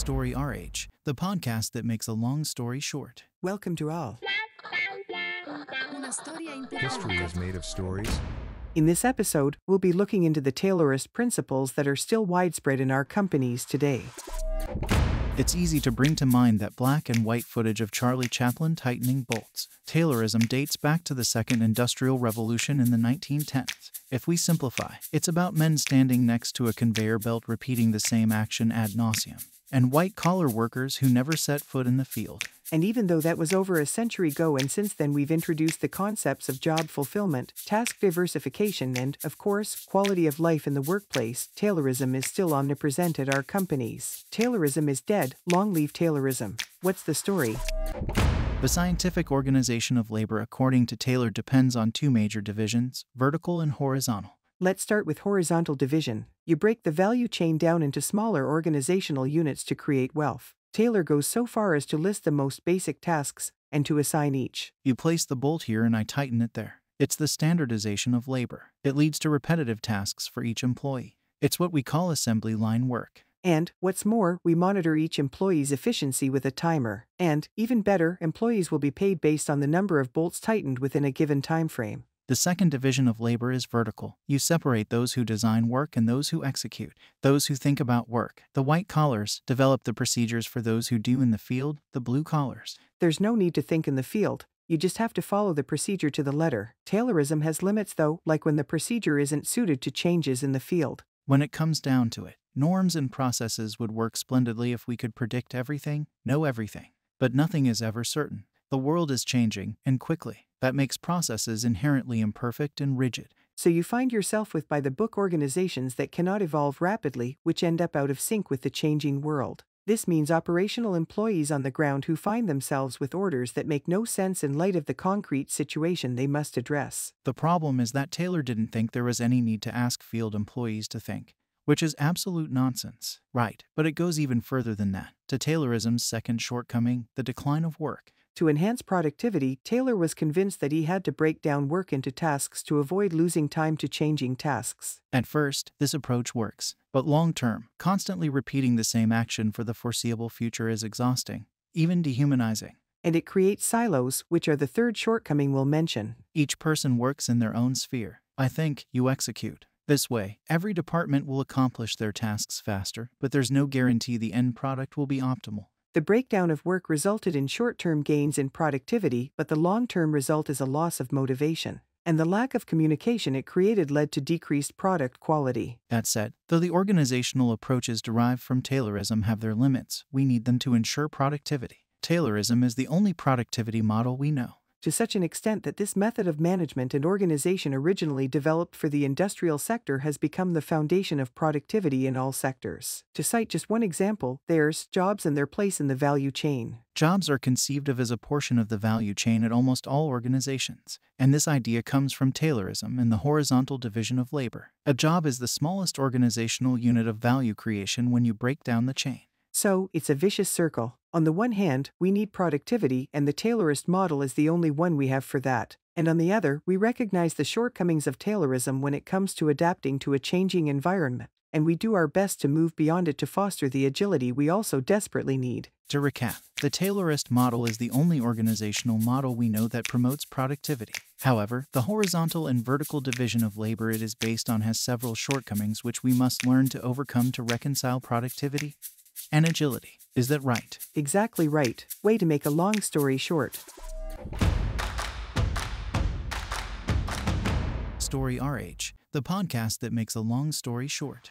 Story RH, the podcast that makes a long story short. Welcome to all. History is made of stories. In this episode, we'll be looking into the Taylorist principles that are still widespread in our companies today. It's easy to bring to mind that black and white footage of Charlie Chaplin tightening bolts. Taylorism dates back to the Second Industrial Revolution in the 1910s. If we simplify, it's about men standing next to a conveyor belt repeating the same action ad nauseum, and white-collar workers who never set foot in the field. And even though that was over a century ago, and since then we've introduced the concepts of job fulfillment, task diversification, and, of course, quality of life in the workplace, Taylorism is still omnipresent at our companies. Taylorism is dead. Long live Taylorism. What's the story? The scientific organization of labor according to Taylor depends on two major divisions, vertical and horizontal. Let's start with horizontal division. You break the value chain down into smaller organizational units to create wealth. Taylor goes so far as to list the most basic tasks and to assign each. You place the bolt here and I tighten it there. It's the standardization of labor. It leads to repetitive tasks for each employee. It's what we call assembly line work. And, what's more, we monitor each employee's efficiency with a timer. And, even better, employees will be paid based on the number of bolts tightened within a given time frame. The second division of labor is vertical. You separate those who design work and those who execute, those who think about work. The white collars develop the procedures for those who do in the field, the blue collars. There's no need to think in the field. You just have to follow the procedure to the letter. Taylorism has limits though, like when the procedure isn't suited to changes in the field. When it comes down to it, norms and processes would work splendidly if we could predict everything, know everything. But nothing is ever certain. The world is changing, and quickly. That makes processes inherently imperfect and rigid. So you find yourself with by-the-book organizations that cannot evolve rapidly, which end up out of sync with the changing world. This means operational employees on the ground who find themselves with orders that make no sense in light of the concrete situation they must address. The problem is that Taylor didn't think there was any need to ask field employees to think, which is absolute nonsense. Right, but it goes even further than that. To Taylorism's second shortcoming, the decline of work. To enhance productivity, Taylor was convinced that he had to break down work into tasks to avoid losing time to changing tasks. At first, this approach works, but long-term, constantly repeating the same action for the foreseeable future is exhausting, even dehumanizing. And it creates silos, which are the third shortcoming we'll mention. Each person works in their own sphere. I think, you execute. This way, every department will accomplish their tasks faster, but there's no guarantee the end product will be optimal. The breakdown of work resulted in short-term gains in productivity, but the long-term result is a loss of motivation. And the lack of communication it created led to decreased product quality. That said, though the organizational approaches derived from Taylorism have their limits, we need them to ensure productivity. Taylorism is the only productivity model we know. To such an extent that this method of management and organization originally developed for the industrial sector has become the foundation of productivity in all sectors. To cite just one example, there's jobs and their place in the value chain. Jobs are conceived of as a portion of the value chain at almost all organizations, and this idea comes from Taylorism and the horizontal division of labor. A job is the smallest organizational unit of value creation when you break down the chain. So, it's a vicious circle. On the one hand, we need productivity, and the Taylorist model is the only one we have for that. And on the other, we recognize the shortcomings of Taylorism when it comes to adapting to a changing environment, and we do our best to move beyond it to foster the agility we also desperately need. To recap, the Taylorist model is the only organizational model we know that promotes productivity. However, the horizontal and vertical division of labor it is based on has several shortcomings which we must learn to overcome to reconcile productivity and agility. Is that right? Exactly right. Way to make a long story short. Story RH, the podcast that makes a long story short.